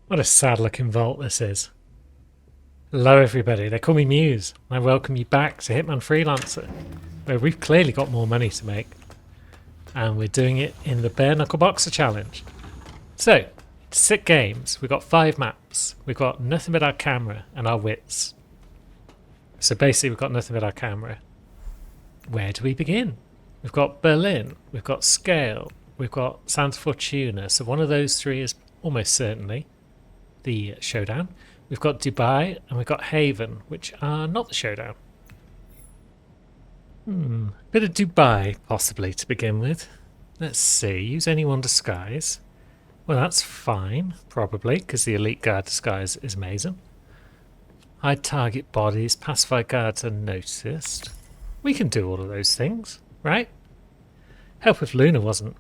What a sad looking vault this is. Hello everybody, they call me Muse. I welcome you back to Hitman Freelancer, where we've clearly got more money to make. And we're doing it in the Bare Knuckle Boxer Challenge. So, 6 games, we've got 5 maps, we've got nothing but our camera and our wits. So basically we've got nothing but our camera. Where do we begin? We've got Berlin, we've got Scale, we've got Santa Fortuna, so one of those 3 is almost certainly the showdown. We've got Dubai and we've got Haven, which are not the showdown. Bit of Dubai, possibly, to begin with. Let's see, use anyone disguise. Well, that's fine, probably, because the elite guard disguise is amazing. Hide target bodies, pacify guards unnoticed. We can do all of those things, right? Help if Luna wasn't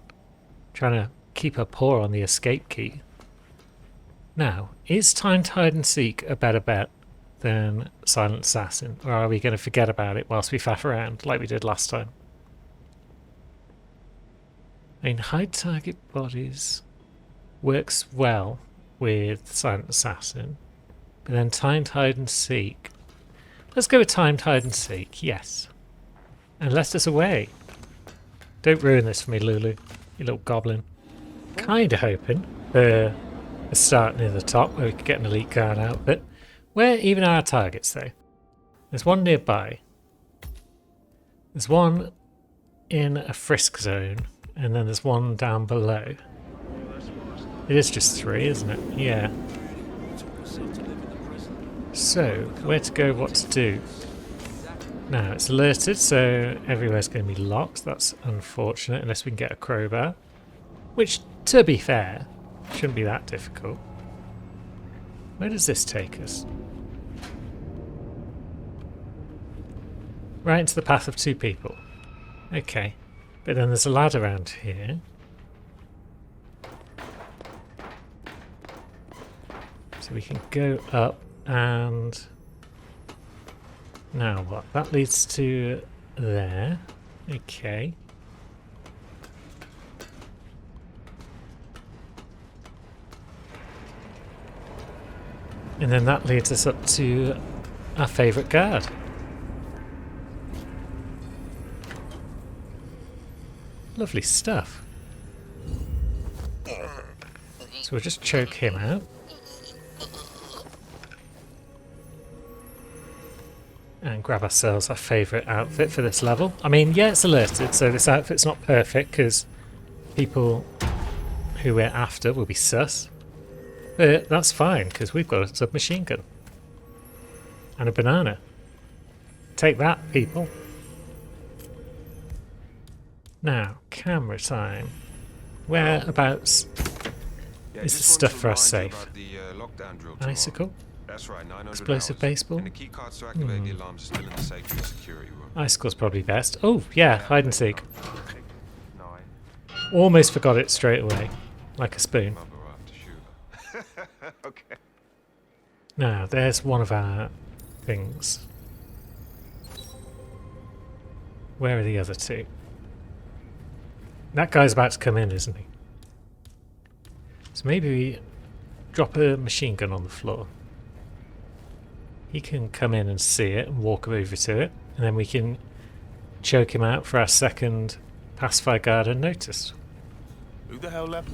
trying to keep her paw on the escape key. Now, is timed hide and seek a better bet than Silent Assassin, or are we going to forget about it whilst we faff around like we did last time? I mean, hide target bodies works well with Silent Assassin, but then timed hide and seek. Let's go with timed hide and seek, yes. And let us away. Don't ruin this for me, Lulu, you little goblin. Kinda hoping for a start near the top where we could get an elite guard outfit. Where even are our targets though? There's one nearby. There's one in a frisk zone, and then there's one down below. It is just 3, isn't it? Yeah. So, where to go, what to do? Now, it's alerted, so everywhere's going to be locked. That's unfortunate, unless we can get a crowbar. Which, to be fair, shouldn't be that difficult. Where does this take us? Right into the path of 2 people. Okay. But then there's a ladder around here. So we can go up and... Now what? That leads to there. Okay. And then that leads us up to our favourite guard. Lovely stuff. So we'll just choke him out. And grab ourselves our favourite outfit for this level. I mean, yeah, it's alerted, so this outfit's not perfect because people who we're after will be sus. But that's fine, because we've got a submachine gun. And a banana. Take that, people. Now, camera time. Whereabouts is the stuff for our safe? Icicle? That's right, 900 Explosive hours. baseball? And the key cards to activate the alarms are still in the safe in the security room. Icicle's probably best. Oh, yeah, hide and seek. 9. Almost forgot it straight away. Like a spoon. Mother after sugar. Okay. Now, there's one of our things. Where are the other 2? That guy's about to come in, isn't he? So maybe we drop a machine gun on the floor. He can come in and see it and walk over to it, and then we can choke him out for our second pacify guard unnoticed. Who the hell left?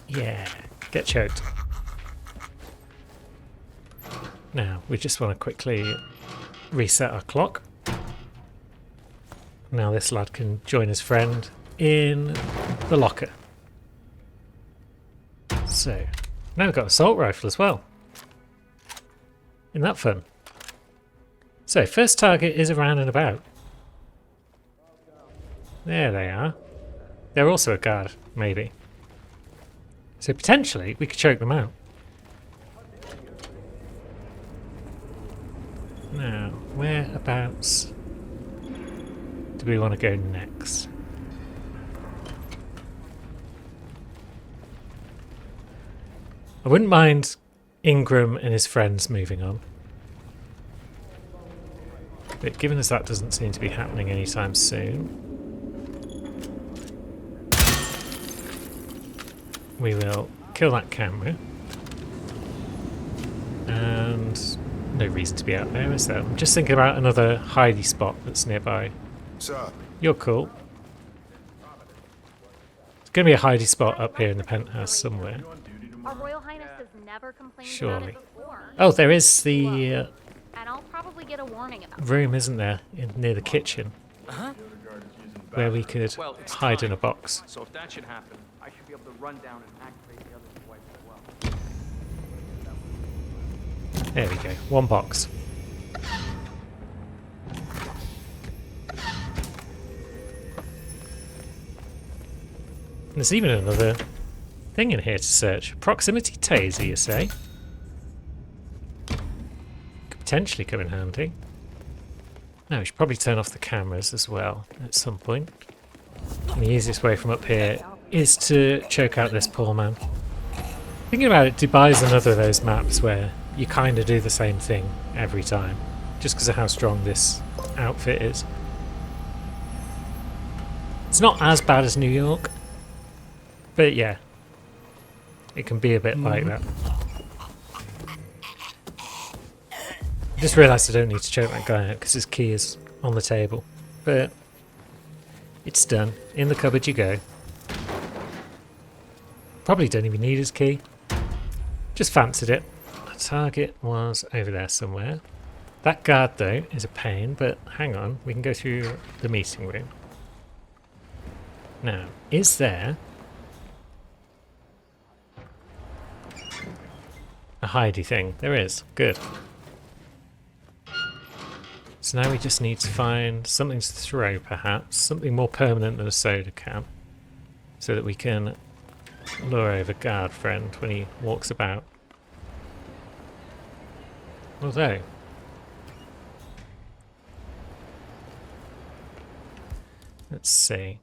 Yeah, get choked. Now, we just want to quickly reset our clock. Now this lad can join his friend in the locker. So, now we've got an assault rifle as well. Isn't that fun? So, first target is around and about. There they are. They're also a guard, maybe. So potentially, we could choke them out. Now, whereabouts do we want to go next? I wouldn't mind Ingram and his friends moving on. But given as that doesn't seem to be happening anytime soon... we will kill that camera. And no reason to be out there, is there? I'm just thinking about another hidey spot that's nearby. Sir, You're cool. There's going to be a hidey spot up here in the penthouse somewhere. Our Royal Highness has never complained about Surely. it before. Oh, there is the And I'll probably get a warning about it. room, isn't there, near the kitchen, where we could Well, it's hide in time. a box. So if that should happen, I should be able to run down and activate the other device as well. There we go. One box. There's even another thing in here to search. Proximity taser, you say? Could potentially come in handy. Now, we should probably turn off the cameras as well at some point. And the easiest way from up here is to choke out this poor man. Thinking about it, Dubai's another of those maps where you kind of do the same thing every time, just because of how strong this outfit is. It's not as bad as New York, but yeah, it can be a bit like that. I just realised I don't need to choke that guy out because his key is on the table, but it's done. In the cupboard you go. Probably don't even need his key. Just fancied it. The target was over there somewhere. That guard, though, is a pain, but hang on, we can go through the meeting room. Now, is there a hidey thing? There is. Good. So now we just need to find something to throw, perhaps. Something more permanent than a soda can. So that we can lure over guard friend when he walks about. Although, let's see.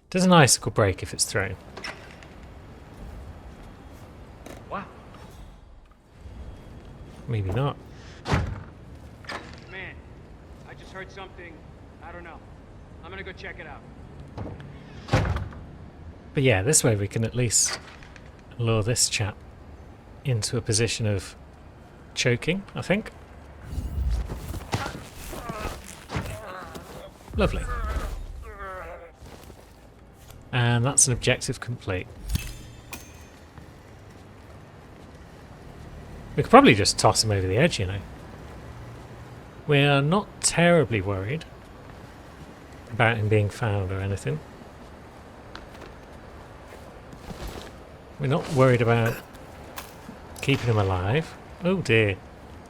Does an icicle break if it's thrown? Wow. Maybe not. Man, I just heard something. I don't know. I'm gonna go check it out. But yeah, this way we can at least lure this chap into a position of choking, I think. Lovely. And that's an objective complete. We could probably just toss him over the edge, you know. We're not terribly worried about him being found or anything. We're not worried about keeping him alive. Oh dear.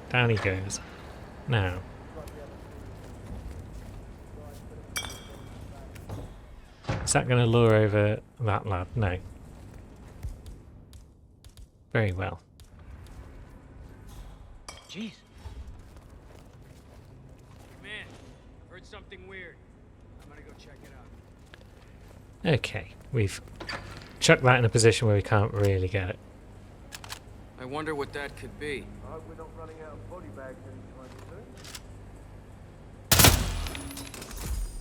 Down he goes. Now. Is that going to lure over that lad? No. Very well. Jeez. Man, heard something weird. I'm gonna go check it out. Okay. We've chucked that in a position where we can't really get it. I wonder what that could be. I hope we're not running out of body bags anytime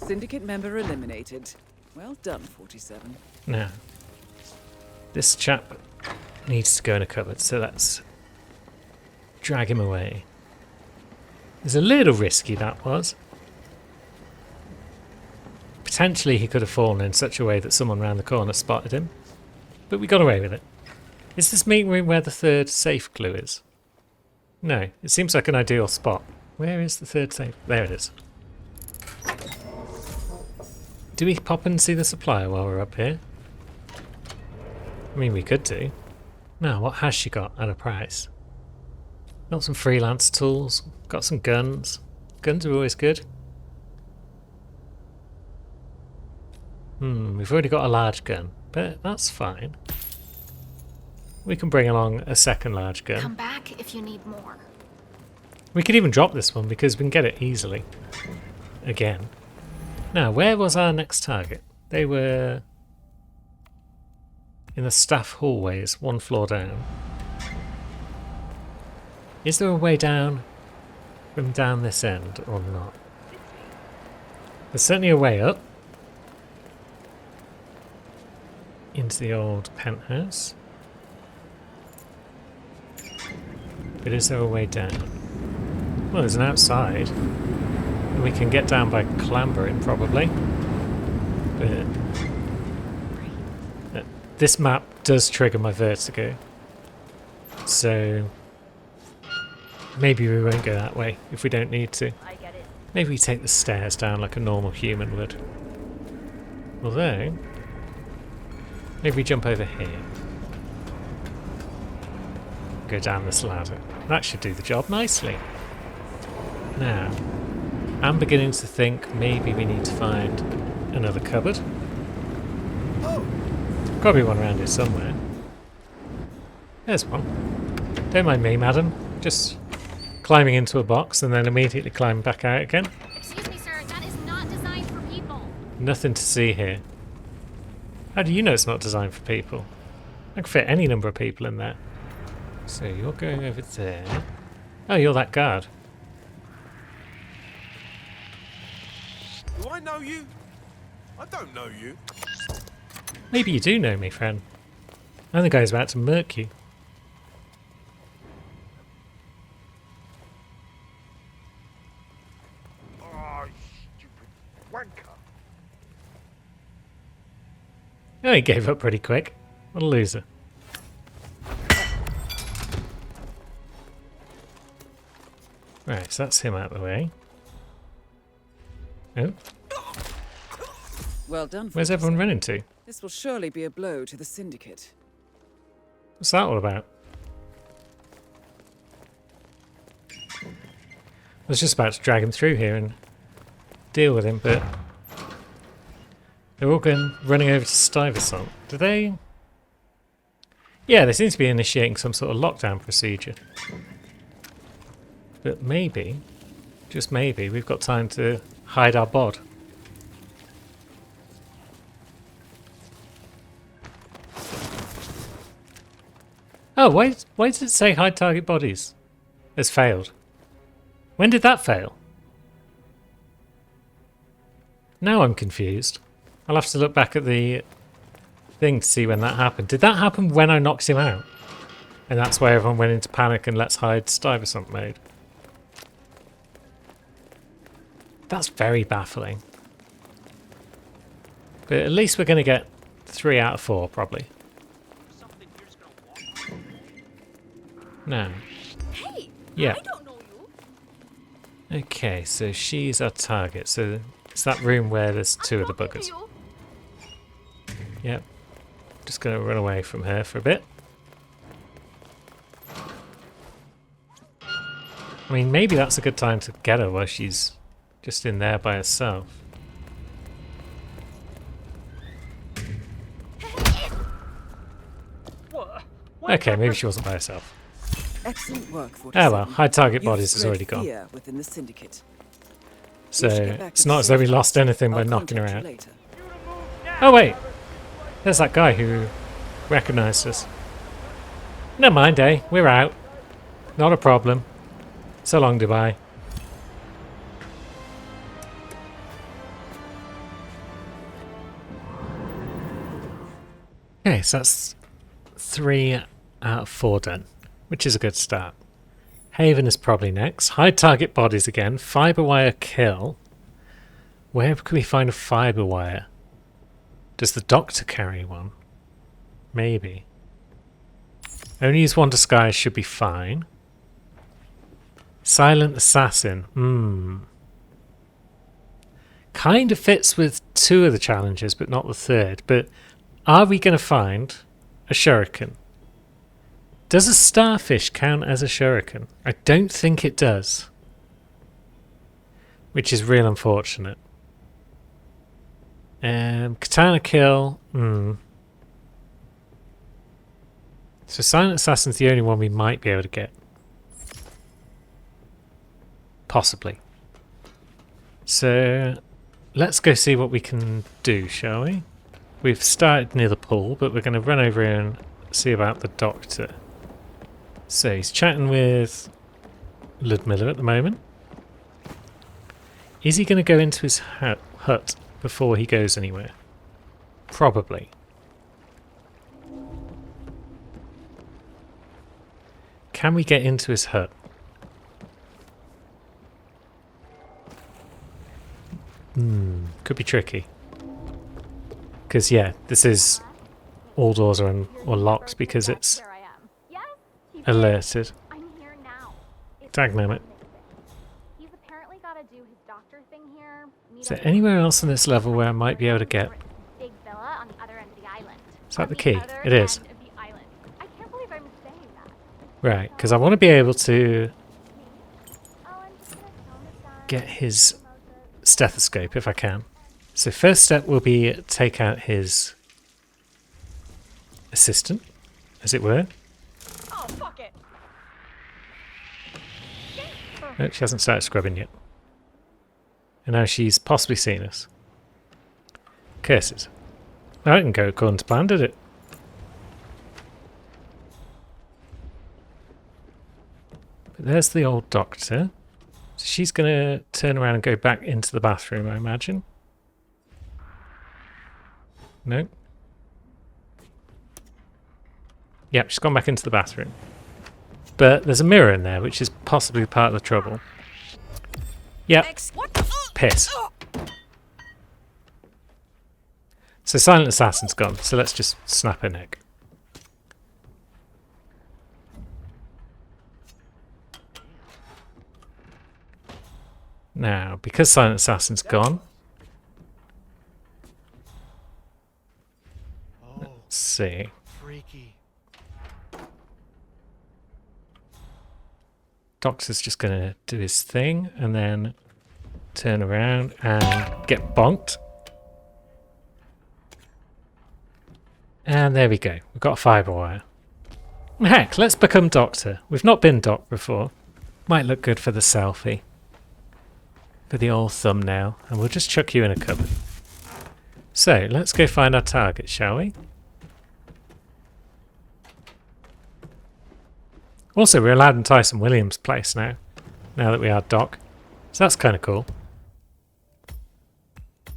soon. Syndicate member eliminated. Well done, 47. Now. This chap needs to go in a cupboard, so let's drag him away. It's a little risky, that was. Potentially he could have fallen in such a way that someone round the corner spotted him. But we got away with it. Is this meeting room where the third safe clue is? No, it seems like an ideal spot. Where is the third safe? There it is. Do we pop and see the supplier while we're up here? I mean, we could do. Now, what has she got at a price? Got some freelance tools. Got some guns. Guns are always good. We've already got a large gun, but that's fine. We can bring along a second large gun. Come back if you need more. We could even drop this one because we can get it easily. Again. Now, where was our next target? They were in the staff hallways, one floor down. Is there a way down from down this end or not? There's certainly a way up. into the old penthouse. But is there a way down? Well, there's an outside. And we can get down by clambering, probably. But this map does trigger my vertigo. So maybe we won't go that way if we don't need to. I get it. Maybe we take the stairs down like a normal human would. Although, maybe we jump over here. Go down this ladder. That should do the job nicely. Now, I'm beginning to think maybe we need to find another cupboard. Got to be one around here somewhere. There's one. Don't mind me, madam. Just climbing into a box and then immediately climbing back out again. Excuse me, sir. That is not designed for people. Nothing to see here. How do you know it's not designed for people? I can fit any number of people in there. So you're going over there. Oh, you're that guard. Do I know you? I don't know you. Maybe you do know me, friend. I'm the guy who's about to murk you. Oh, stupid wanker. Oh, he gave up pretty quick. What a loser. Right, so that's him out of the way. Oh, Well done. where's 47. everyone running to? This will surely be a blow to the Syndicate. What's that all about? I was just about to drag him through here and deal with him, but they're all running over to Stuyvesant. Do they? Yeah, they seem to be initiating some sort of lockdown procedure. But maybe, just maybe, we've got time to hide our bod. Oh, why does it say hide target bodies? Has failed. When did that fail? Now I'm confused. I'll have to look back at the thing to see when that happened. Did that happen when I knocked him out? And that's why everyone went into panic and let's hide Stuyvesant mode. That's very baffling. But at least we're going to get 3 out of 4, probably. Now. Hey, Yeah. I don't know you. Okay, so she's our target. So it's that room where there's 2 of the buggers. Yep. Just going to run away from her for a bit. I mean, maybe that's a good time to get her while she's just in there by herself. Okay, maybe she wasn't by herself. Excellent work, 47. Oh well, high target You've bodies is spread already gone. fear within the Syndicate. So We should get back it's to not the as though we safe lost house. anything by I'll knocking her contact you out. later. Oh wait, there's that guy who recognised us. Never mind, eh? We're out. Not a problem. So long, Dubai. Okay, so that's 3 out of 4 done, which is a good start. Haven is probably next. Hide target bodies again. Fiber wire kill. Where can we find a fiber wire? Does the doctor carry one? Maybe. Only use 1 disguise should be fine. Silent assassin. Kind of fits with 2 of the challenges, but not the 3rd. But are we going to find a shuriken? Does a starfish count as a shuriken? I don't think it does. Which is real unfortunate. Katana kill. So Silent Assassin's the only one we might be able to get. Possibly. So let's go see what we can do, shall we? We've started near the pool, but we're going to run over here and see about the doctor. So he's chatting with Ludmilla at the moment. Is he going to go into his hut before he goes anywhere? Probably. Can we get into his hut? Could be tricky. Because, yeah, this is... all doors are locked because it's There I am. Yes, he did. alerted. I'm here now. It's Dagnammit. He's apparently got to do his doctor thing here. Is there anywhere else on this level where I might be able to get... Big villa on the other end of the island. Is that On the key? other It is. end of the island. I can't believe I'm saying that. Right, because I want to be able to Oh, I'm just gonna film this done. get his stethoscope if I can. So first step will be take out his assistant, as it were. Oh, fuck it. No, she hasn't started scrubbing yet. And now she's possibly seen us. Curses. That didn't go according to plan, did it? But there's the old doctor. So she's going to turn around and go back into the bathroom, I imagine. No. Yep, she's gone back into the bathroom. But there's a mirror in there, which is possibly part of the trouble. Yep. Piss. So Silent Assassin's gone, so let's just snap her neck. Now, because Silent Assassin's gone, let's see. Freaky. Doctor's just going to do his thing and then turn around and get bonked. And there we go. We've got a fibre wire. Heck, let's become Doctor. We've not been Doc before. Might look good for the selfie. For the old thumbnail. And we'll just chuck you in a cupboard. So, let's go find our target, shall we? Also, we're allowed in Tyson Williams' place now. Now that we are Doc. So that's kind of cool.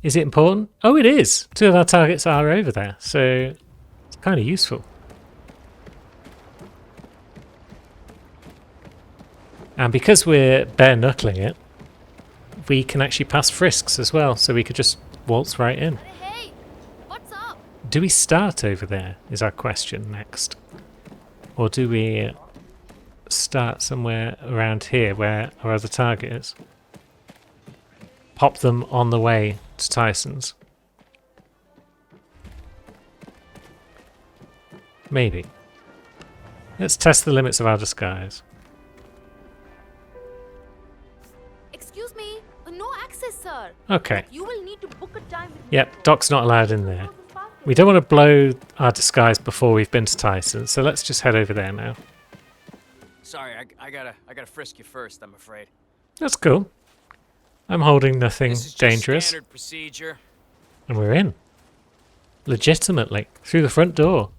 Is it important? Oh, it is! 2 of our targets are over there. So, it's kind of useful. And because we're bare-knuckling it, we can actually pass frisks as well. So we could just waltz right in. Hey, what's up? Do we start over there, is our question next. Or do we start somewhere around here where our other target is? Pop them on the way to Tyson's. Maybe. Let's test the limits of our disguise. Excuse me, no access, sir. Okay. You will need to book a time with Yep, Doc's not allowed in there. We don't want to blow our disguise before we've been to Tyson, so let's just head over there now. Sorry, I gotta frisk you first, I'm afraid. That's cool. I'm holding nothing This is just dangerous. standard procedure. And we're in. Legitimately. Through the front door.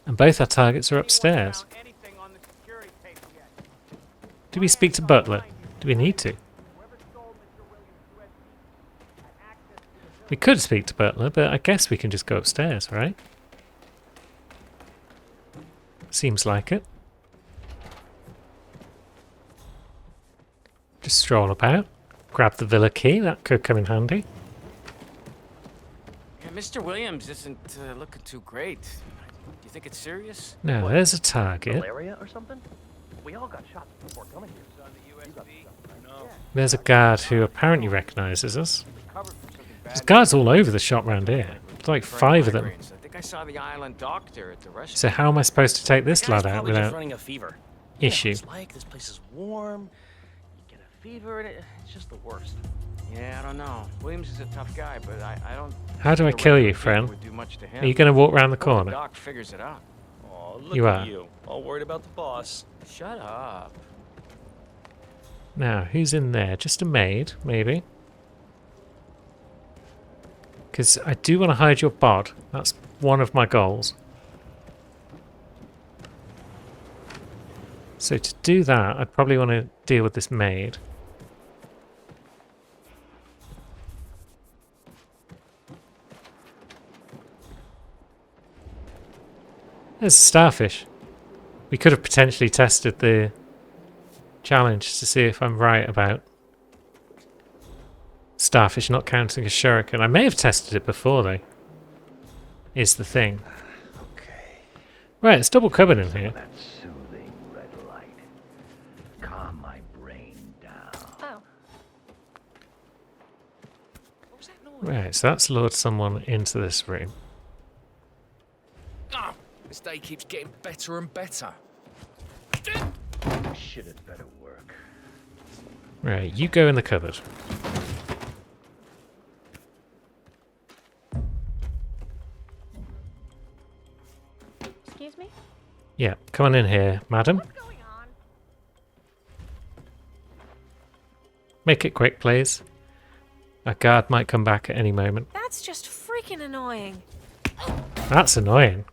And both our targets are upstairs. Anything on the security tape yet? Do we speak to Butler? Do we need to? Whoever stole Mr. Williams' USB had access to the We could speak to Butler, but I guess we can just go upstairs, right? Seems like it. Just stroll about. Grab the villa key, that could come in handy. Yeah, Mr. Williams isn't looking too great. Do you think it's serious? Now, there's a target. Malaria or something? We all got shots before coming here. There's a guard who apparently recognises us. There's guards all over the shop round here. There's like 5 of them. I think I saw the island doctor at the restaurant. So how am I supposed to take this The guy's lad out probably just without running a fever. issue? It's like this place is warm. You get a fever, and it's just the worst. Yeah, I don't know. Williams is a tough guy, but I don't. How do I think a kill you, regular fever friend? would do much to him. Are you going to walk round the Hope the corner? doc figures it out. Oh, look You at are. you. All worried about the boss. Shut up. Now, who's in there? Just a maid, maybe? Because I do want to hide your bod. That's one of my goals. So to do that, I'd probably want to deal with this maid. There's a starfish. We could have potentially tested the challenge to see if I'm right about starfish not counting as shuriken. I may have tested it before though, is the thing. Okay. Right, it's double cupboard in here. That soothing red light. Calm my brain down. Oh, What was that noise? Right, so that's lured someone into this room. Ah, this day keeps getting better and better. Shit had better work. Right, you go in the cupboard. excuse me? Yeah, come on in here, madam. What's going on? Make it quick, please. A guard might come back at any moment. That's just freaking annoying. That's annoying.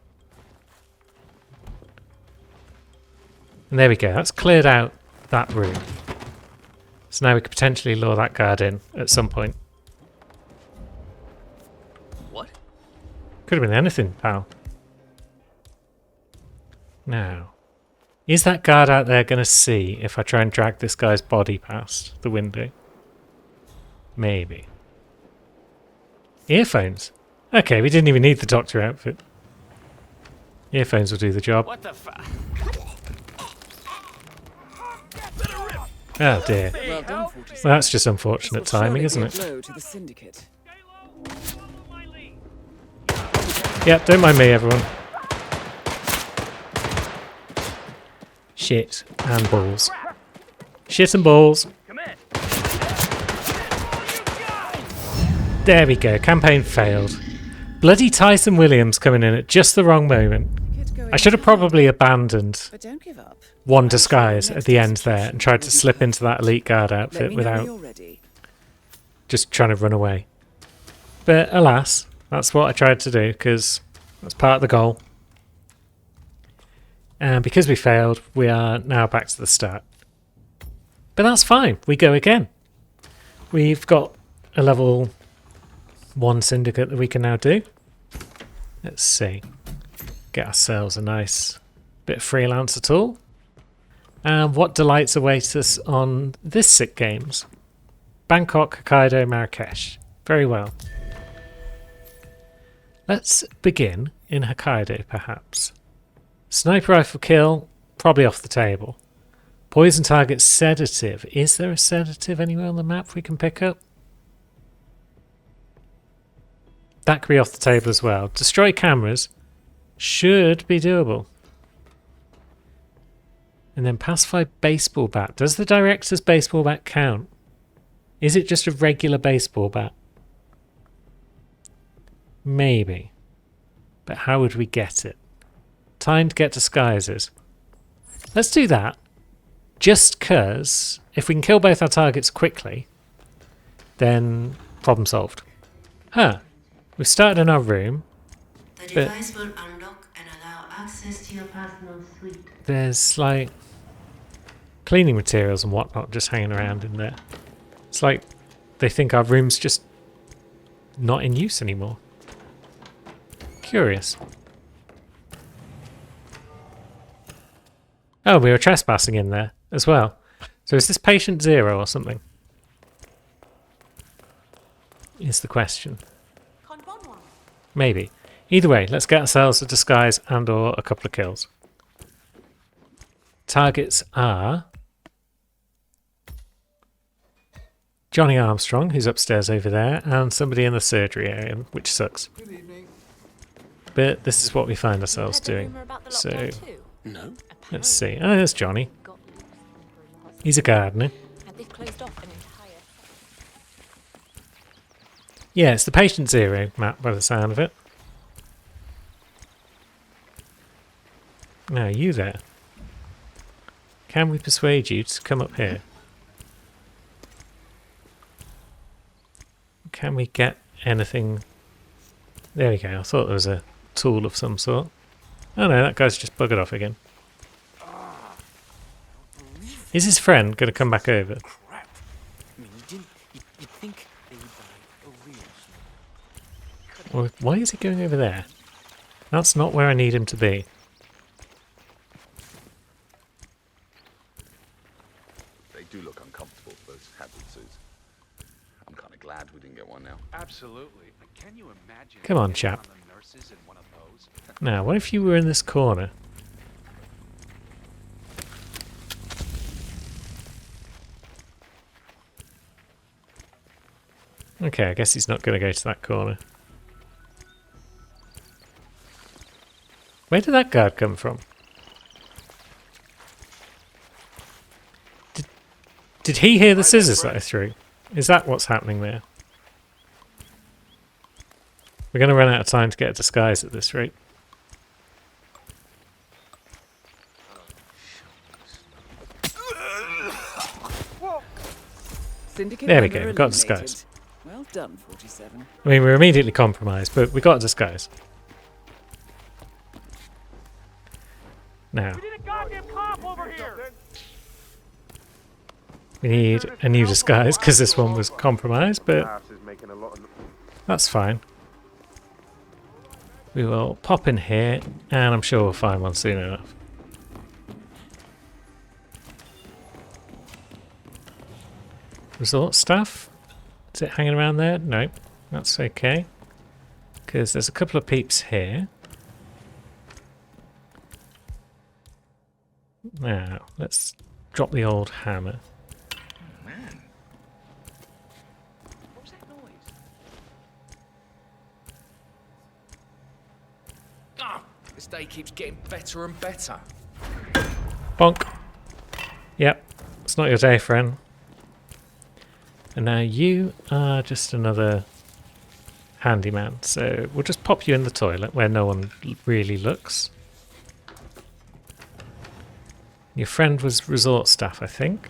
And there we go. That's cleared out that room. So now we could potentially lure that guard in at some point. What? Could have been anything, pal. Now, is that guard out there going to see if I try and drag this guy's body past the window? Maybe. Earphones. Okay, we didn't even need the doctor outfit. Earphones will do the job. What the fuck? Oh dear. Well done, 47. Well, that's just This will unfortunate surely timing, be isn't a it? blow to the syndicate. Yep, don't mind me, everyone. Shit and balls. Shit and balls. There we go. Campaign failed. Bloody Tyson Williams coming in at just the wrong moment. Good going I should have ahead, probably abandoned but don't give up. one I'm sure disguise the at next the end there execution and tried will to be slip perfect. into that elite guard Let outfit me know when without you're ready. just trying to run away. But alas, that's what I tried to do because that's part of the goal. And because we failed, we are now back to the start. But that's fine. We go again. We've got a level 1 syndicate that we can now do. Let's see. Get ourselves a nice bit of freelancer tool. And what delights await us on this sick games? Bangkok, Hokkaido, Marrakesh. Very well. Let's begin in Hokkaido, perhaps. Sniper rifle kill, probably off the table. Poison target sedative. Is there a sedative anywhere on the map we can pick up? That could be off the table as well. Destroy cameras should be doable. And then pacify baseball bat. Does the director's baseball bat count? Is it just a regular baseball bat? Maybe. But how would we get it? Time to get disguises. Let's do that. Just because if we can kill both our targets quickly, then problem solved. Huh. We've started in our room. The device will unlock and allow access to your personal suite. There's like cleaning materials and whatnot just hanging around in there. It's like they think our room's just not in use anymore. Curious. Oh, we were trespassing in there as well. So is this patient 0 or something? Is the question. Maybe. Either way, let's get ourselves a disguise and or a couple of kills. Targets are Johnny Armstrong, who's upstairs over there, and somebody in the surgery area, which sucks. But this is what we find ourselves doing. So, No. let's see. Oh, there's Johnny. He's a gardener. And they've closed off an entire... Yeah, it's the patient 0 map by the sound of it. Now, you there. Can we persuade you to come up here? Can we get anything? There we go. I thought there was a tool of some sort. Oh no, that guy's just buggered off again. Is his friend going to come back over? Crap. I mean, you'd think they would die a real snake. Or why is he going over there? That's not where I need him to be. Absolutely. Can you imagine? Come on, getting chap. on the nurses in one of those? Now, what if you were in this corner? Okay, I guess he's not going to go to that corner. Where did that guard come from? Did he hear the scissors that I threw? Is that what's happening there? We're going to run out of time to get a disguise at this rate. Syndicate There we member go, we've got a eliminated. disguise. Well done, 47. I mean, we're immediately compromised, but we got a disguise. Now, We need a goddamn cop over here! we need a new disguise because this one was compromised, but House is making a lot of that's fine. We will pop in here, and I'm sure we'll find one soon enough. Resort staff? Is it hanging around there? No, that's okay. Because there's a couple of peeps here. Now, let's drop the old hammer. Man. What was that noise? Ah! This day keeps getting better and better. Bonk. Yep, it's not your day, friend. And now you are just another handyman, so we'll just pop you in the toilet where no one really looks. Your friend was resort staff, I think.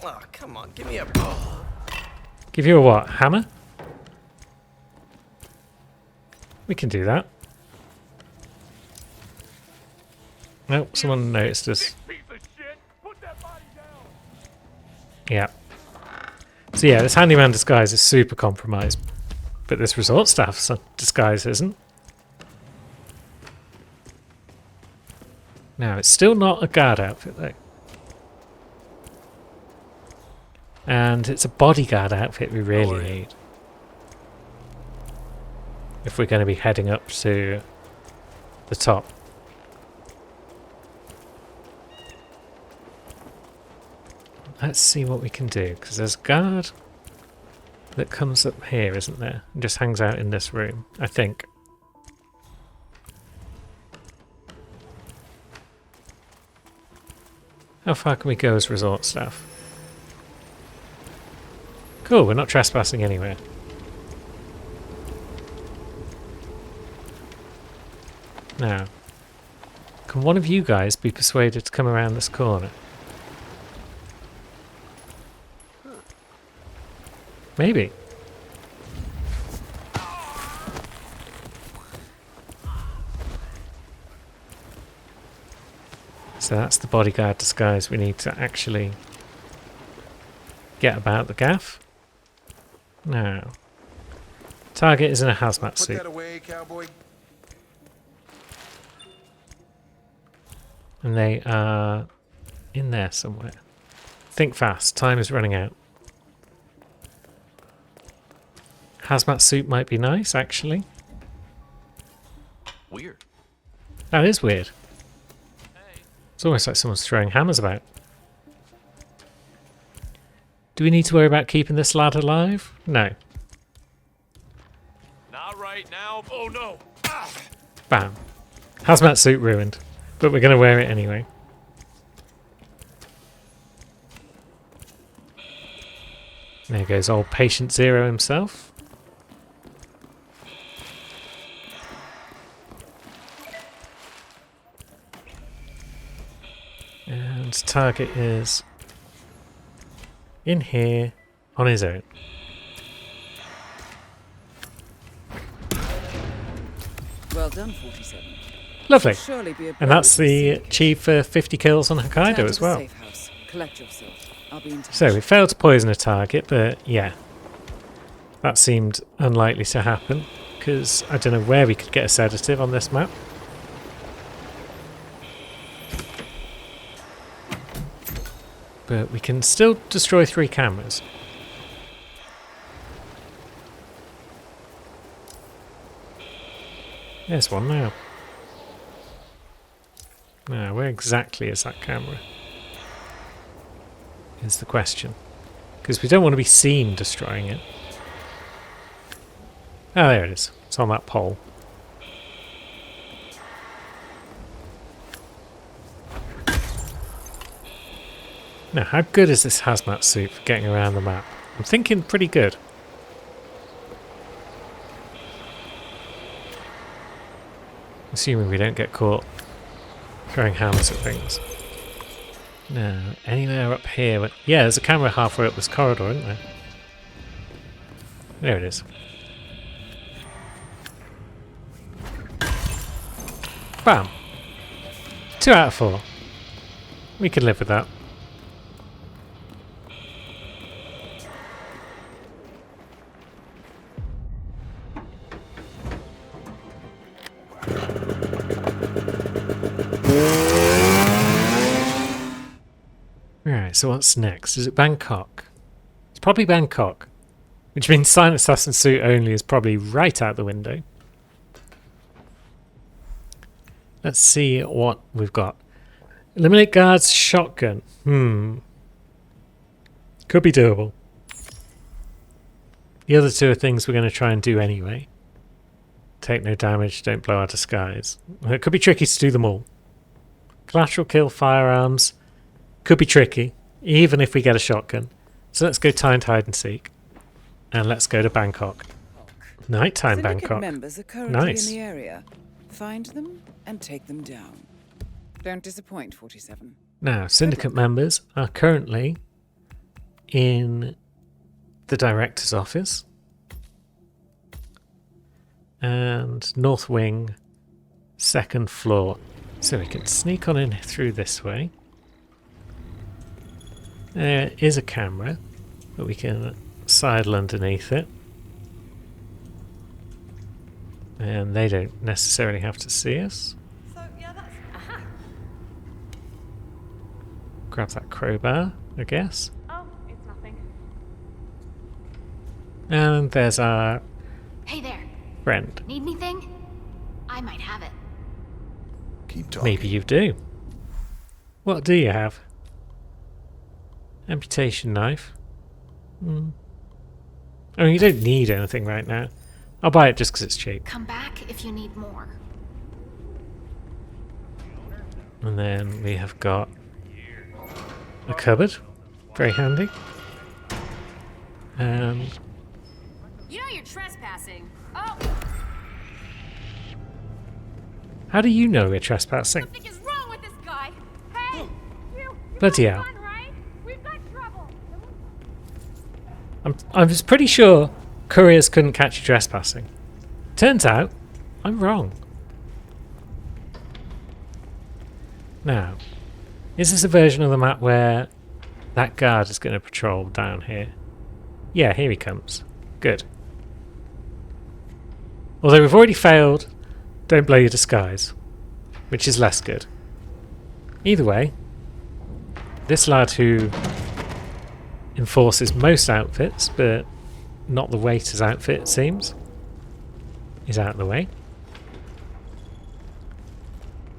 Oh, come on, give me a. Give you a what? Hammer? We can do that. Oh, someone noticed us. Piece of shit! Put that body down! Yeah. So yeah, this handyman disguise is super compromised. But this resort staff's disguise isn't. Now, it's still not a guard outfit though. And it's a bodyguard outfit we really need. If we're going to be heading up to the top. Let's see what we can do, because there's a guard that comes up here, isn't there? And just hangs out in this room, I think. How far can we go as resort staff? Cool, we're not trespassing anywhere. Now, can one of you guys be persuaded to come around this corner? Maybe. So that's the bodyguard disguise we need to actually get about the gaff. Now, target is in a hazmat Put suit. that away, cowboy. And they are in there somewhere. Think fast, time is running out. Hazmat suit might be nice, actually. Weird. That is weird. It's almost like someone's throwing hammers about. Do we need to worry about keeping this lad alive? No. Not right now. Oh no. Ah. Bam. Hazmat suit ruined. But we're going to wear it anyway. There goes old Patient Zero himself. And target is in here on his own. Well done, 47. Lovely. Surely be a And that's prize to the seek. achieve for 50 kills on Return Hokkaido to as the well. safe house. Collect yourself. I'll be in touch. So we failed to poison a target, but yeah. That seemed unlikely to happen, because I don't know where we could get a sedative on this map. But we can still destroy 3 cameras. There's one now. Now, where exactly is that camera? Is the question. Because we don't want to be seen destroying it. Oh, there it is. It's on that pole. Now, how good is this hazmat suit for getting around the map? I'm thinking pretty good. Assuming we don't get caught throwing hammers at things. No, anywhere up here? Yeah, there's a camera halfway up this corridor, isn't there? There it is. Bam! 2 out of 4. We can live with that. Right, so what's next? Is it Bangkok? It's probably Bangkok. Which means Silent Assassin suit only is probably right out the window. Let's see what we've got. Eliminate guards, shotgun. Could be doable. The other 2 are things we're going to try and do anyway. Take no damage, don't blow our disguise. It could be tricky to do them all. Collateral kill, firearms. Could be tricky, even if we get a shotgun. So let's go timed hide and seek. And let's go to Bangkok. Nighttime Syndicate Bangkok. members are currently Nice. in the area. Find them and take them down. Don't disappoint, 47. Now, Syndicate members are currently in the director's office. And North Wing, 2nd floor. So we can sneak on in through this way. There is a camera, but we can sidle underneath it. And they don't necessarily have to see us. So, yeah, that's... Aha! Grab that crowbar, I guess. Oh, it's nothing. And there's our Hey there. friend. Need anything? I might have it. Keep talking. Maybe you do. What do you have? Amputation knife. I mean, you don't need anything right now. I'll buy it just because it's cheap. Come back if you need more. And then we have got a cupboard. Very handy. And You know you're trespassing. Oh, how do you know we're trespassing? something is wrong with this guy. Hey! You Bloody got a hell. gun, right? We've got trouble. I was pretty sure couriers couldn't catch you trespassing. Turns out, I'm wrong. Now, is this a version of the map where that guard is going to patrol down here? Yeah, here he comes. Good. Although we've already failed, don't blow your disguise, which is less good. Either way, this lad who enforces most outfits, but not the waiter's outfit, it seems, is out of the way.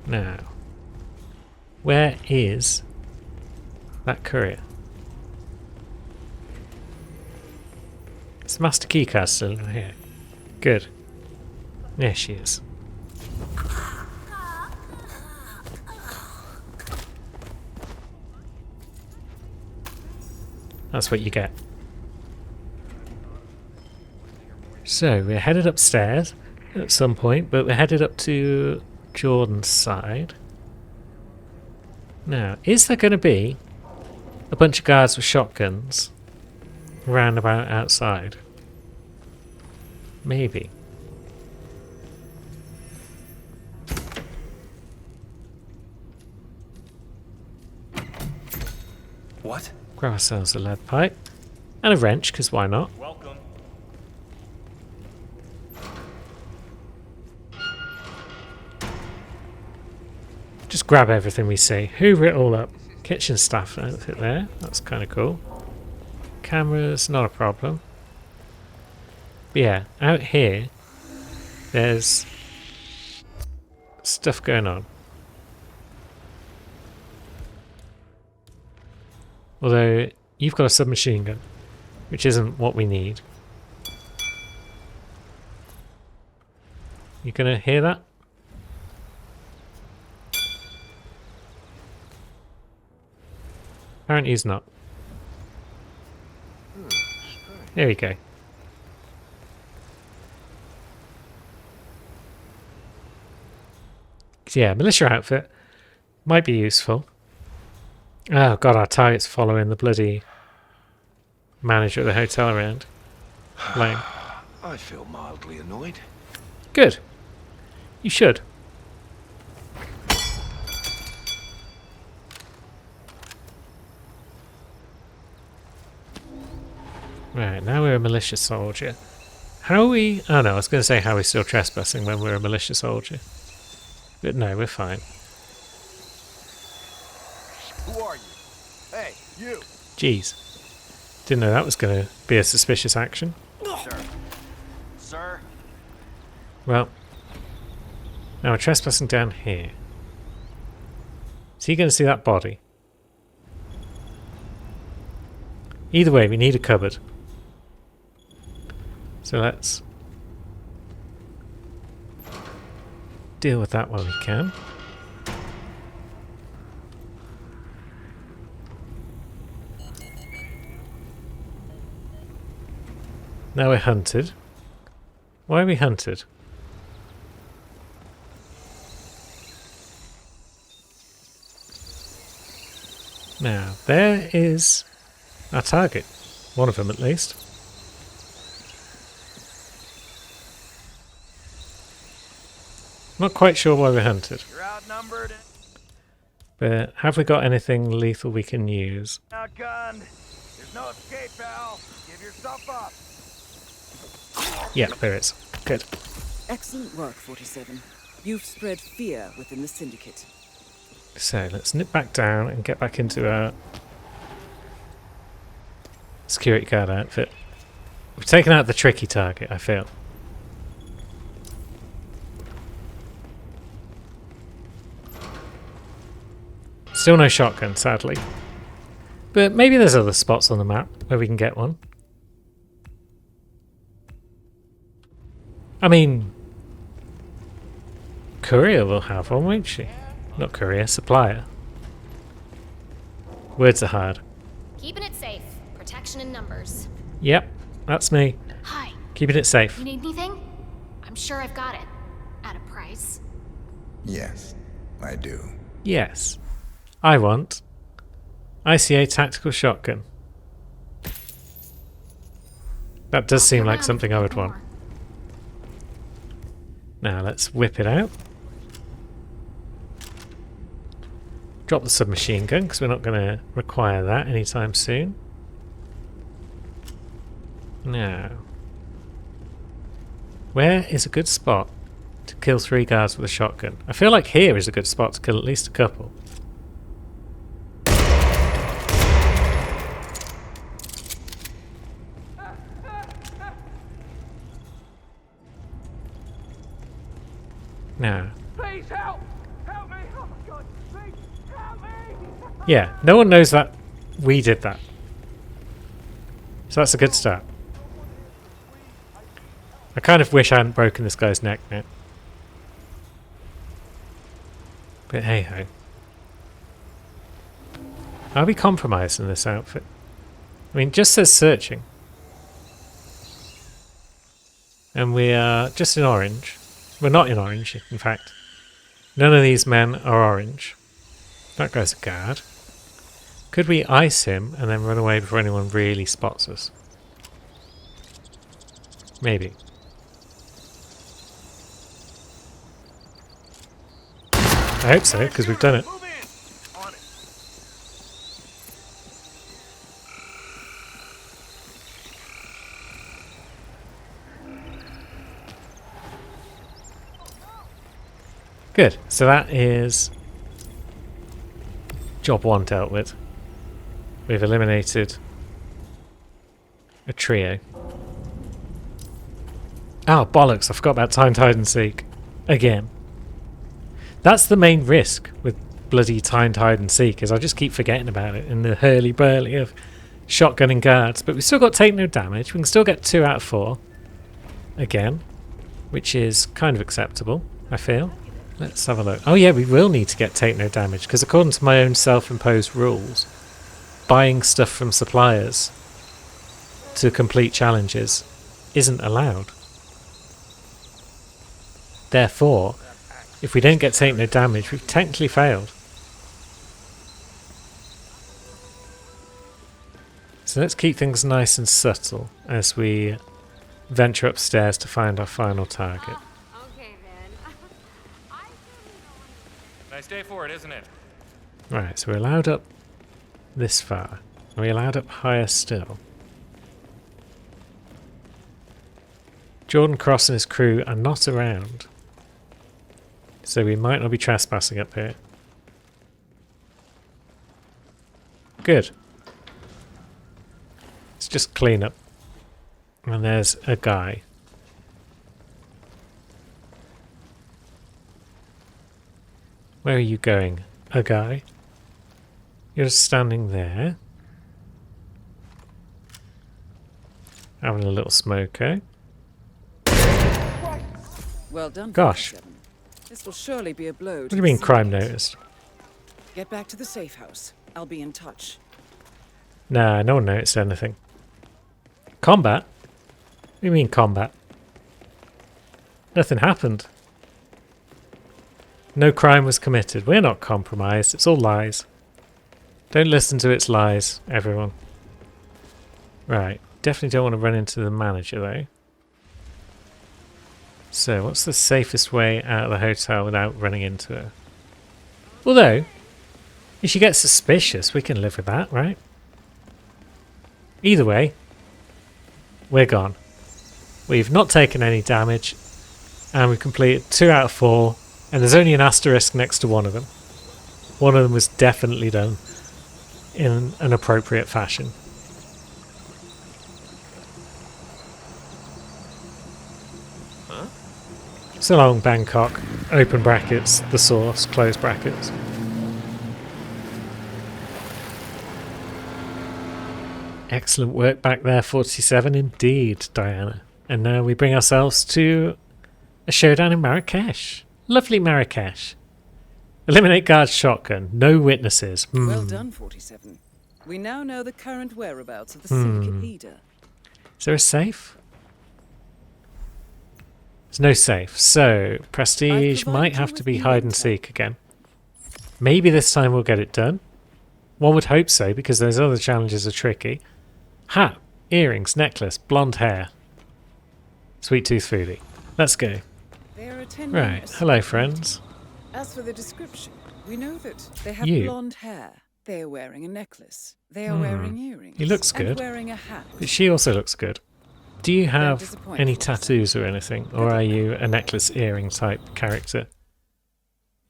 Now, where is that courier? Is the master keycard still in here? Good. There she is. That's what you get. So, we're headed upstairs at some point, but we're headed up to Jordan's side. Now, is there going to be a bunch of guards with shotguns round about outside? Maybe. What? Grab ourselves a lead pipe and a wrench, because why not? Welcome. Just grab everything we see. Hoover it all up. This is Kitchen staff outfit there. That's kind of cool. Cameras, not a problem. But yeah, out here, there's stuff going on. Although, you've got a submachine gun, which isn't what we need. You gonna hear that? Apparently he's not. There we go. So yeah, militia outfit might be useful. Oh god, our target's following the bloody manager of the hotel around. Lame. I feel mildly annoyed. Good. You should. Right, now we're a militia soldier. How are we... Oh no, I was going to say how we're still trespassing when we're a militia soldier. But no, we're fine. Who are you? Hey, you! Jeez. Didn't know that was going to be a suspicious action. Sir. Sir? Well, now we're trespassing down here. Is he going to see that body? Either way, we need a cupboard. So let's deal with that while we can. Now we're hunted. Why are we hunted? Now, there is our target. One of them at least. Not quite sure why we're hunted. You're outnumbered. But have we got anything lethal we can use? Outgunned. There's no escape, pal. Give yourself up. Yeah, there is. Good. Excellent work, 47. You've spread fear within the Syndicate. So let's nip back down and get back into our security guard outfit. We've taken out the tricky target, I feel. Still no shotgun, sadly. But maybe there's other spots on the map where we can get one. I mean, Courier will have one, won't she? Not Courier, Supplier. Words are hard. Keeping it safe. Protection in numbers. Yep, that's me. Hi. Keeping it safe. You need anything? I'm sure I've got it. At a price. Yes, I do. Yes. I want ICA tactical shotgun. That does seem like something I would want. Now let's whip it out. Drop the submachine gun because we're not going to require that anytime soon. Now, where is a good spot to kill 3 guards with a shotgun? I feel like here is a good spot to kill at least a couple. Now, Please help! Help me! Oh my god! Please help me! yeah, no one knows that we did that. So that's a good start. I kind of wish I hadn't broken this guy's neck now. But hey ho. Are we compromised in this outfit? I mean, it just says searching. And we are just in orange. We're not in orange, in fact. None of these men are orange. That guy's a guard. Could we ice him and then run away before anyone really spots us? Maybe. I hope so, because we've done it. Move in! On it. Good. So that is Job 1 dealt with. We've eliminated a trio. Oh, bollocks, I forgot about timed hide and seek. Again. That's the main risk with bloody timed hide and seek, is I just keep forgetting about it in the hurly-burly of shotgunning guards. But we've still got take no damage. We can still get 2 out of 4. Again. Which is kind of acceptable, I feel. Let's have a look. Oh yeah, we will need to get take no damage, because according to my own self-imposed rules, buying stuff from suppliers to complete challenges isn't allowed. Therefore, if we don't get take no damage, we've technically failed. So let's keep things nice and subtle as we venture upstairs to find our final target. Okay then. Nice day for it, isn't it? Right, so we're allowed up this far. Are we allowed up higher still? Jordan Cross and his crew are not around, so we might not be trespassing up here. Good. Let's just clean up. And there's a guy. Where are you going? A guy? You're just standing there. Having a little smoke, eh? Well done. Gosh. 47. This will surely be a blow. What do you mean crime noticed? Get back to the safe house. I'll be in touch. Nah, no one noticed anything. Combat? What do you mean combat? Nothing happened. No crime was committed. We're not compromised. It's all lies. Don't listen to its lies, everyone. Right. Definitely don't want to run into the manager, though. So, what's the safest way out of the hotel without running into her? Although, if she gets suspicious, we can live with that, right? Either way, we're gone. We've not taken any damage, and we've completed 2 out of 4, and there's only an asterisk next to one of them. One of them was definitely done in an appropriate fashion. Huh? So long, Bangkok. Open brackets, the source, close brackets. Excellent work back there, 47 indeed, Diana. And now we bring ourselves to a showdown in Marrakesh. Lovely Marrakesh. Eliminate guard shotgun. No witnesses. Well done, 47. We now know the current whereabouts of the syndicate leader. Is there a safe? There's no safe. So, Prestige might have to be hide and seek again. Maybe this time we'll get it done. One would hope so, because those other challenges are tricky. Hat, earrings, necklace, blonde hair. Sweet Tooth Foodie. Let's go. They are attending Right, a hello secret friends. meeting. As for the description, we know that they have You. blonde hair. They are wearing a necklace. They are wearing earrings. He looks and good. wearing a hat. But she also looks good. Do you have disappoint any me, sir. tattoos or anything? Or are you a necklace earring type character?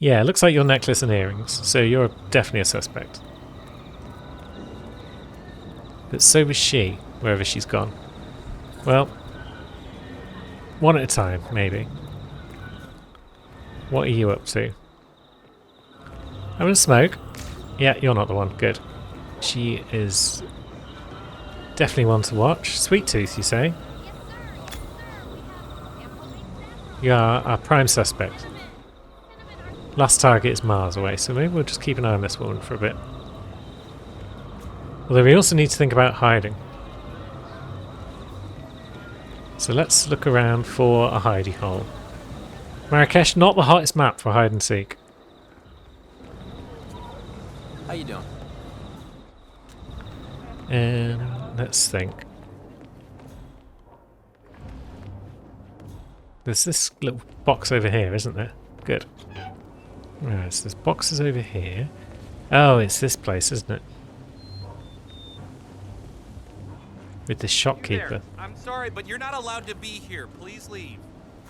Yeah, it looks like you're necklace and earrings, so you're definitely a suspect. But so was she, wherever she's gone. Well, one at a time, maybe. What are you up to? Having a smoke? Yeah, you're not the one. Good. She is definitely one to watch. Sweet Tooth, you say? You are our prime suspect. Last target is miles away, so maybe we'll just keep an eye on this woman for a bit. Although we also need to think about hiding. So let's look around for a hidey hole. Marrakesh, not the hottest map for hide and seek. How you doing? And let's think. There's this little box over here, isn't there? Good. Right, so there's boxes over here. Oh, it's this place, isn't it? With the shopkeeper. I'm sorry, but you're not allowed to be here. Please leave.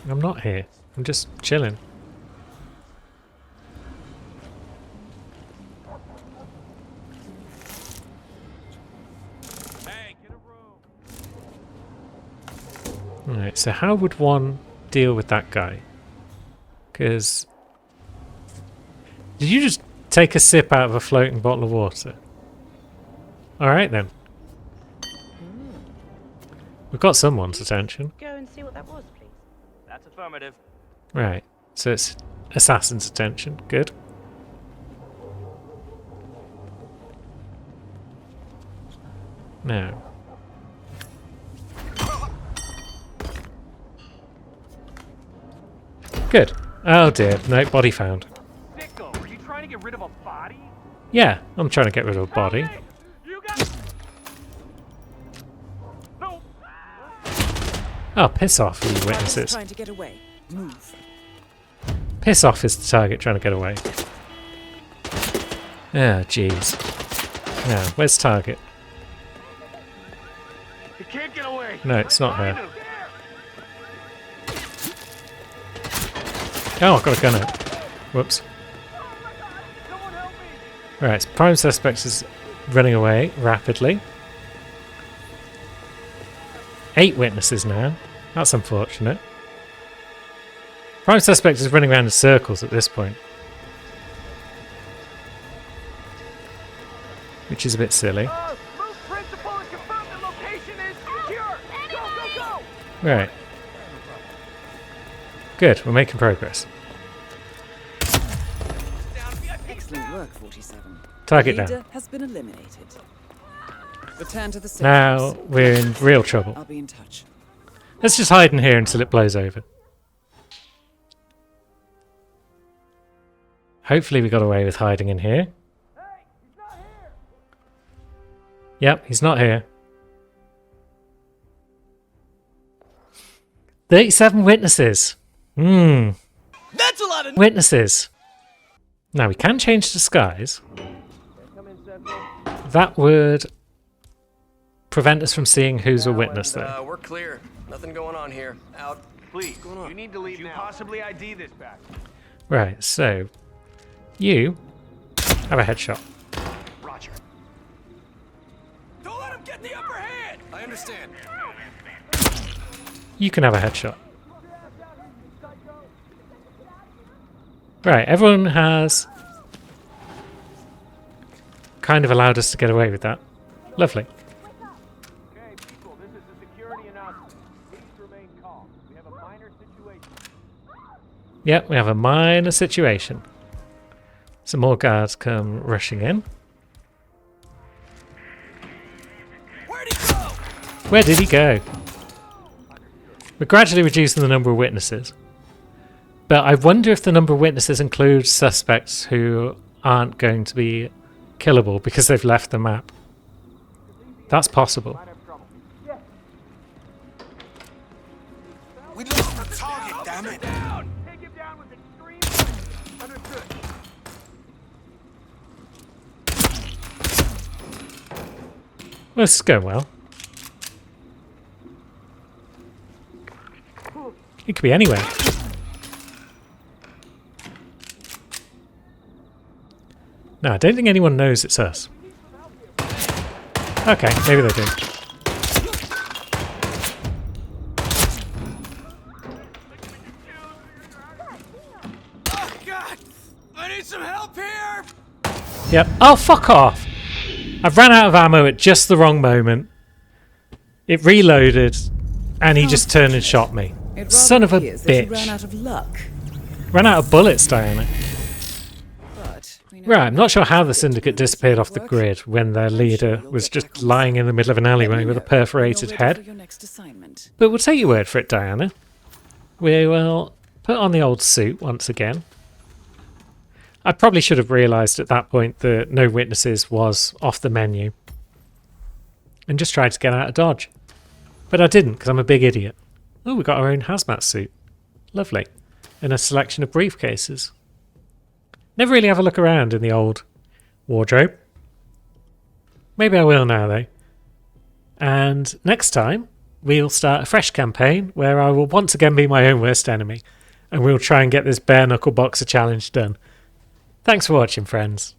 I'm not here. I'm just chilling. Alright, so how would one deal with that guy? Because... Did you just take a sip out of a floating bottle of water? Alright then. We've got someone's attention. Go and see what that was, please. That's affirmative. Right, so it's assassin's attention. Good. Now. Good. Oh dear, no body found. Sicko, are you trying to get rid of a body? Yeah, I'm trying to get rid of a body. You got... No! Oh, piss off, you Target's witnesses. trying to get away. Move. Piss off is the target trying to get away. Ah, jeez. Now, where's target? You can't get away! No, it's not Find her. him. Oh, I've got a gun out. Whoops. Someone help me! Right, prime suspect is running away rapidly. 8 witnesses now. That's unfortunate. Prime suspect is running around in circles at this point. Which is a bit silly. Move principal and confirm the location is secure! Go, go, go! Right. Good, we're making progress. Excellent work, 47. Target Leader down. has been eliminated. Return to the safe Now house. we're in real trouble. I'll be in touch. Let's just hide in here until it blows over. Hopefully we got away with hiding in here. Yep, he's not here. 37 witnesses. That's a lot of Witnesses. Now we can change disguise. That would prevent us from seeing who's a witness though. We're clear. Nothing going on here. Out. Please, you need to leave now. Possibly ID this back. Right, so you have a headshot. Roger. Don't let him get the upper hand. I understand. You can have a headshot. Right, everyone has kind of allowed us to get away with that. Lovely. Okay, people, this is a security announcement. Please remain calm. We have a minor situation. Yep, we have a minor situation. Some more guards come rushing in. Where'd he go? Where did he go? We're gradually reducing the number of witnesses. But I wonder if the number of witnesses includes suspects who aren't going to be killable because they've left the map. That's possible. We lost the target, damn it! Take him down with extreme... Understood. Well, this is going well. It could be anywhere. No, I don't think anyone knows it's us. Okay, maybe they do. Oh God! I need some help here. Yep. Oh, fuck off! I've ran out of ammo at just the wrong moment. It reloaded, and he just turned and shot me. It Son of a appears that you ran bitch. out of luck. Ran out of bullets, Diana. But we know Right, I'm not sure how the that syndicate disappeared off the work. grid when their leader you'll was get back just on lying in the middle of an Let alleyway me with a know when you're perforated ready head. for your next assignment. But we'll take your word for it, Diana. We will put on the old suit once again. I probably should have realised at that point that no witnesses was off the menu. And just tried to get out of Dodge. But I didn't, because I'm a big idiot. Oh, we got our own hazmat suit. Lovely. And a selection of briefcases. Never really have a look around in the old wardrobe. Maybe I will now, though. And next time, we'll start a fresh campaign where I will once again be my own worst enemy. And we'll try and get this bare knuckle boxer challenge done. Thanks for watching, friends.